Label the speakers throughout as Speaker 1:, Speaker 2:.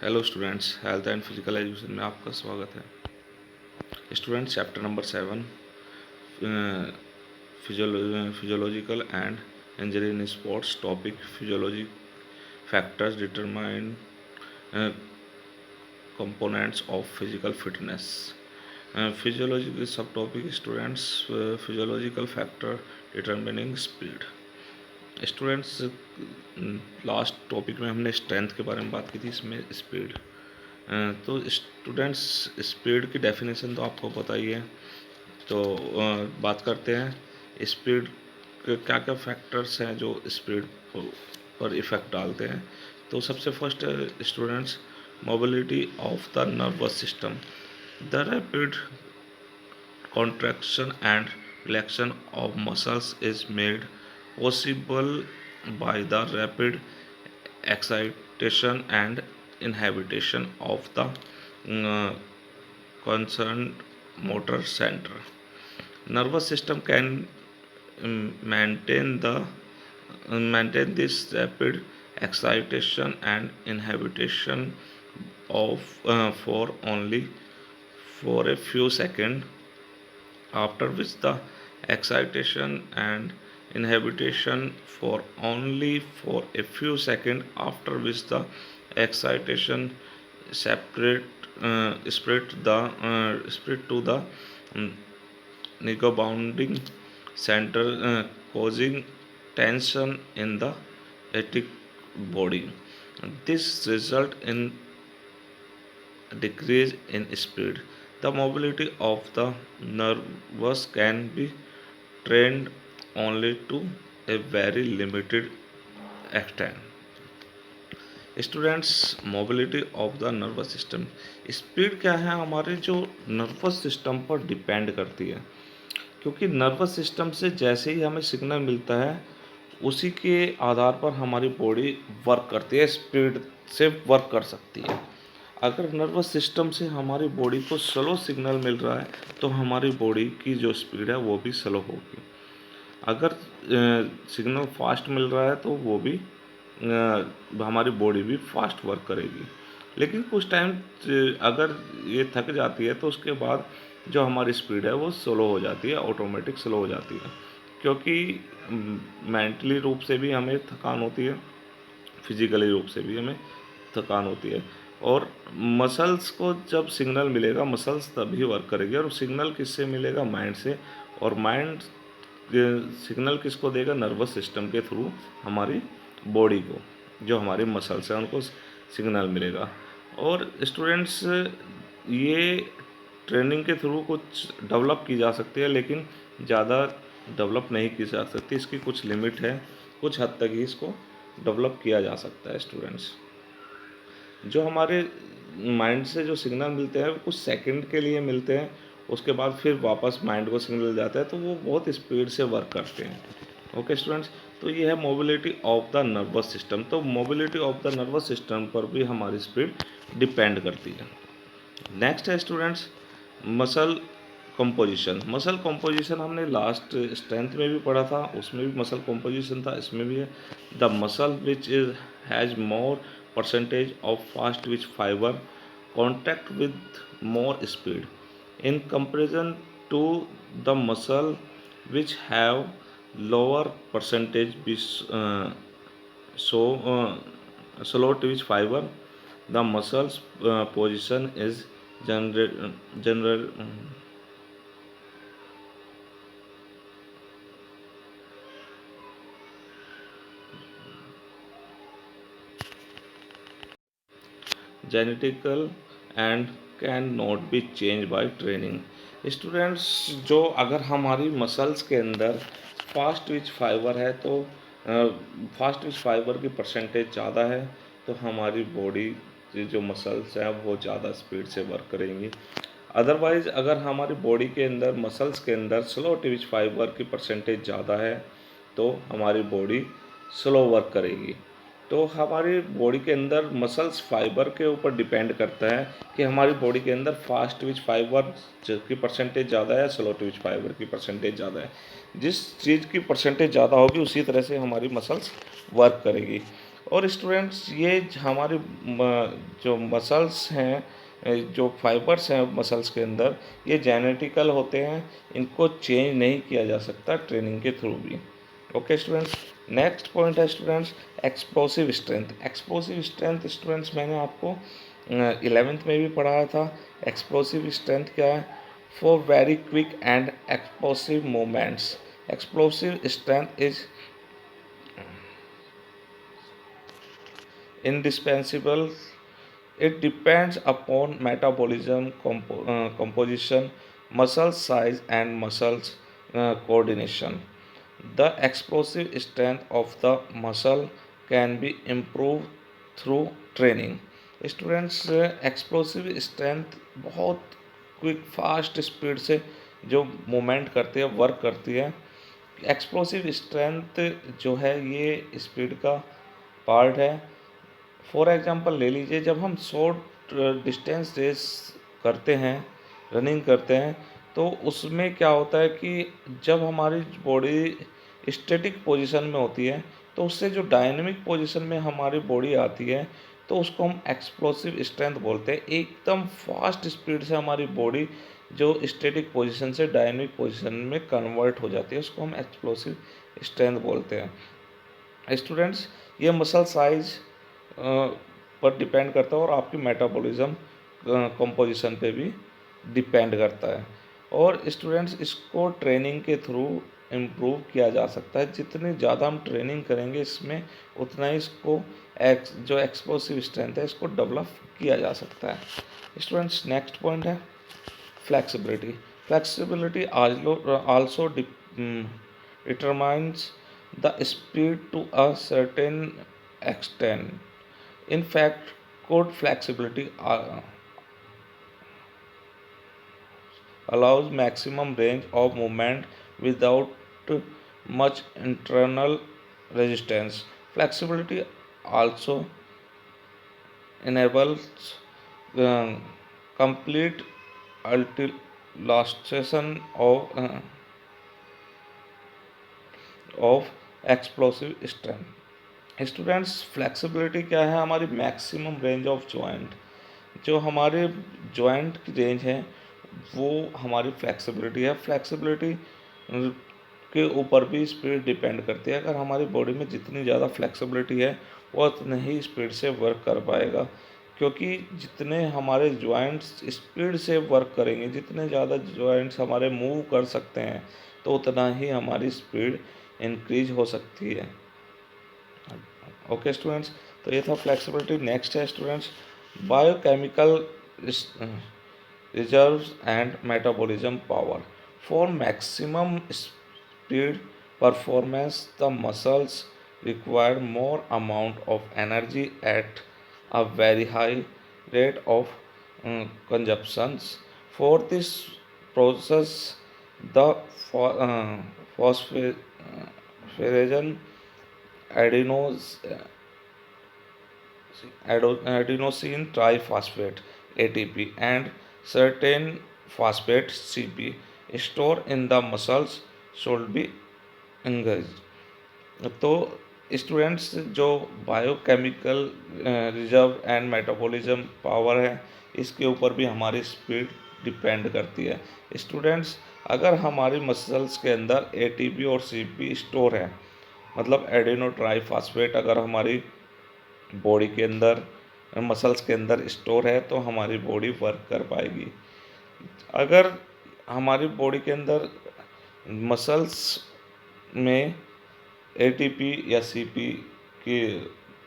Speaker 1: Hello students, health and physical education में आपका स्वागत है। Students, chapter number 7 physiological and injury in sports. Topic physiology factors determine components of physical fitness. Physiology के सब topic students, physiological factor determining speed. Students, last topic में हमने strength के बारे में बात की थी, इसमें स्पीड। तो स्टूडेंट्स, स्पीड की डेफिनेशन तो आपको पता ही है। तो बात करते हैं स्पीड के क्या क्या फैक्टर्स हैं जो स्पीड पर इफ़ेक्ट डालते हैं। तो सबसे फर्स्ट है students, mobility of the nervous system. The rapid contraction and relaxation of muscles is made possible by the rapid excitation and inhibition of the uh, concerned motor center. Nervous system can maintain this rapid excitation and inhibition of for only for a few seconds, after which the excitation and inhibition for only for a few seconds, after which the excitation spread to the um, nigrobounding center, causing tension in the etheric body. This result in decrease in speed. The mobility of the nerves can be trained only to a very limited extent. Students, mobility of the nervous system. Speed क्या है, हमारे जो nervous system पर depend करती है, क्योंकि nervous system से जैसे ही हमें सिग्नल मिलता है उसी के आधार पर हमारी बॉडी वर्क करती है, स्पीड से वर्क कर सकती है। अगर नर्वस सिस्टम से हमारी बॉडी को स्लो सिग्नल मिल रहा है तो हमारी बॉडी की जो स्पीड है वो भी स्लो होगी। अगर सिग्नल फास्ट मिल रहा है तो वो भी हमारी बॉडी भी फास्ट वर्क करेगी। लेकिन कुछ टाइम अगर ये थक जाती है तो उसके बाद जो हमारी स्पीड है वो स्लो हो जाती है, ऑटोमेटिक स्लो हो जाती है, क्योंकि मेंटली रूप से भी हमें थकान होती है, फिजिकली रूप से भी हमें थकान होती है। और मसल्स को जब सिग्नल मिलेगा, मसल्स तभी वर्क करेगी। और सिग्नल किससे मिलेगा? माइंड से। और माइंड सिग्नल किसको देगा? नर्वस सिस्टम के थ्रू हमारी बॉडी को, जो हमारे मसल्स हैं उनको सिग्नल मिलेगा। और स्टूडेंट्स, ये ट्रेनिंग के थ्रू कुछ डेवलप की जा सकती है, लेकिन ज़्यादा डेवलप नहीं की जा सकती। इसकी कुछ लिमिट है, कुछ हद तक ही इसको डेवलप किया जा सकता है। स्टूडेंट्स, जो हमारे माइंड से जो सिग्नल मिलते हैं वो कुछ सेकंड के लिए मिलते हैं, उसके बाद फिर वापस माइंड को सिग्नल जाता है, तो वो बहुत स्पीड से वर्क करते हैं। ओके स्टूडेंट्स, तो ये है mobility of the nervous system. तो mobility of the nervous system पर भी हमारी स्पीड डिपेंड करती है। नेक्स्ट है students, muscle composition. Muscle composition हमने लास्ट स्ट्रेंथ में भी पढ़ा था, उसमें भी मसल कंपोजिशन था, इसमें भी है। The muscle which is has more percentage of fast twitch fiber contact with more speed in comparison to the muscle which have lower percentage so slow twitch fiber. The muscle's position is general genetical and can not be change by training. Students, जो अगर हमारी muscles के अंदर fast Twitch fibre है तो fast Twitch fibre की percentage ज़्यादा है तो हमारी बॉडी की जो मसल्स हैं वो ज़्यादा स्पीड से वर्क करेंगी। अदरवाइज़ अगर हमारी बॉडी के अंदर मसल्स के अंदर स्लो ट्विच फाइबर की परसेंटेज ज़्यादा है तो हमारी बॉडी स्लो वर्क करेगी। तो हमारी बॉडी के अंदर मसल्स फाइबर के ऊपर डिपेंड करता है कि हमारी बॉडी के अंदर फास्ट ट्विच फाइबर की परसेंटेज ज़्यादा है, स्लो ट्विच फाइबर की परसेंटेज ज़्यादा है। जिस चीज़ की परसेंटेज ज़्यादा होगी उसी तरह से हमारी मसल्स वर्क करेगी। और स्टूडेंट्स ये हमारे जो मसल्स हैं, जो फाइबर्स हैं मसल्स के अंदर, ये जेनेटिकल होते हैं, इनको चेंज नहीं किया जा सकता ट्रेनिंग के थ्रू भी। ओके स्टूडेंट्स, नेक्स्ट पॉइंट है students explosive strength. Explosive strength students मैंने आपको 11th में भी पढ़ाया था। एक्सप्लोसिव स्ट्रेंथ क्या है? For very quick and explosive movements. Explosive strength is indispensable. It depends upon metabolism, composition, muscle size, and muscles coordination. The explosive strength of the muscle can be improved through training. Students, explosive strength बहुत quick fast speed से जो movement करती है, work करती है। Explosive strength जो है ये स्पीड का पार्ट है। फॉर एग्जांपल ले लीजिए, जब हम शॉर्ट डिस्टेंस रेस करते हैं, रनिंग करते हैं, तो उसमें क्या होता है कि जब हमारी बॉडी स्टैटिक पोजीशन में होती है, तो उससे जो डायनेमिक पोजीशन में हमारी बॉडी आती है, तो उसको हम एक्सप्लोसिव स्ट्रेंथ बोलते हैं। एकदम फास्ट स्पीड से हमारी बॉडी जो स्टैटिक पोजीशन से डायनेमिक पोजीशन में कन्वर्ट हो जाती है, उसको हम एक्सप्लोसिव स्ट्रेंथ बोलते हैं। स्टूडेंट्स, ये मसल साइज पर डिपेंड करता है और आपकी मेटाबॉलिज्म कंपोजिशन पे भी डिपेंड करता है। और स्टूडेंट्स, इसको ट्रेनिंग के थ्रू इम्प्रूव किया जा सकता है। जितनी ज़्यादा हम ट्रेनिंग करेंगे इसमें, उतना ही इसको जो एक्सप्लोसिव स्ट्रेंथ है इसको डेवलप किया जा सकता है। स्टूडेंट्स, नेक्स्ट पॉइंट है flexibility. Flexibility also determines the speed to a certain extent. In fact, code flexibility allows maximum range of movement without much internal resistance. Flexibility also enables complete utilization of explosive strength. Students, flexibility क्या है? हमारी maximum range of joint. जो हमारे joint की range है वो हमारी flexibility है। फ्लेक्सिबिलिटी के ऊपर भी स्पीड डिपेंड करती है। अगर हमारी बॉडी में जितनी ज़्यादा फ्लेक्सिबिलिटी है वो उतने ही स्पीड से वर्क कर पाएगा, क्योंकि जितने हमारे जॉइंट्स स्पीड से वर्क करेंगे, जितने ज़्यादा जॉइंट्स हमारे मूव कर सकते हैं, तो उतना ही हमारी स्पीड इंक्रीज हो सकती है। ओके स्टूडेंट्स, तो ये था फ्लेक्सिबिलिटी। नेक्स्ट है students biochemical reserves and metabolism power. For maximum speed performance the muscles require more amount of energy at a very high rate of consumptions. For this process, the phosphorylation adenos adenosine triphosphate ATP and certain phosphate CP stored in the muscles should be engaged. तो students, जो biochemical reserve and metabolism power है, इसके ऊपर भी हमारी speed depend करती है। Students, अगर हमारी मसल्स के अंदर एटीपी और सीपी स्टोर है, मतलब एडिनो ट्राईफॉस्फेट अगर हमारी बॉडी के अंदर मसल्स के अंदर स्टोर है, तो हमारी बॉडी वर्क कर पाएगी। अगर हमारी बॉडी के अंदर मसल्स में एटीपी या सीपी की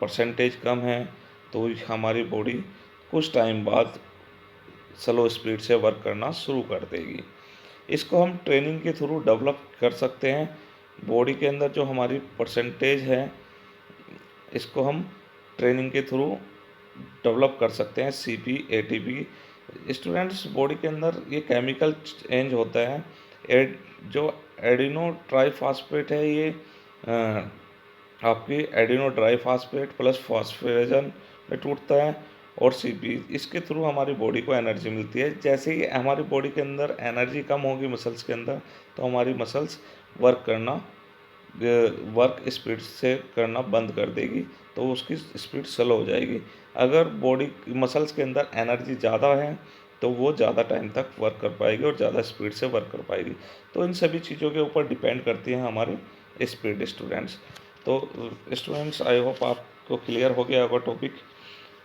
Speaker 1: परसेंटेज कम है, तो हमारी बॉडी कुछ टाइम बाद स्लो स्पीड से वर्क करना शुरू कर देगी। इसको हम ट्रेनिंग के थ्रू डेवलप कर सकते हैं। बॉडी के अंदर जो हमारी परसेंटेज है, इसको हम ट्रेनिंग के थ्रू डेवलप कर सकते हैं, सीपी एटीपी। स्टूडेंट्स, बॉडी के अंदर ये केमिकल चेंज होता है। जो एडिनो ट्राईफॉस्फेट है, ये आपकी एडिनो ट्राईफॉस्फेट प्लस फॉस्फोरेजन में टूटता है, और सीपी, इसके थ्रू हमारी बॉडी को एनर्जी मिलती है। जैसे ही हमारी बॉडी के अंदर एनर्जी कम होगी मसल्स के अंदर, तो हमारी मसल्स वर्क करना वर्क स्पीड से करना बंद कर देगी, तो उसकी स्पीड स्लो हो जाएगी। अगर बॉडी मसल्स के अंदर एनर्जी ज़्यादा है तो वो ज़्यादा टाइम तक वर्क कर पाएगी और ज़्यादा स्पीड से वर्क कर पाएगी। तो इन सभी चीज़ों के ऊपर डिपेंड करती हैं हमारी स्पीड स्टूडेंट्स। तो स्टूडेंट्स, आई होप आपको क्लियर हो गया होगा टॉपिक।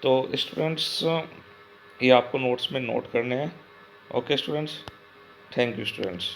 Speaker 1: तो स्टूडेंट्स, ये आपको नोट्स में नोट करने हैं। Okay students, thank you students.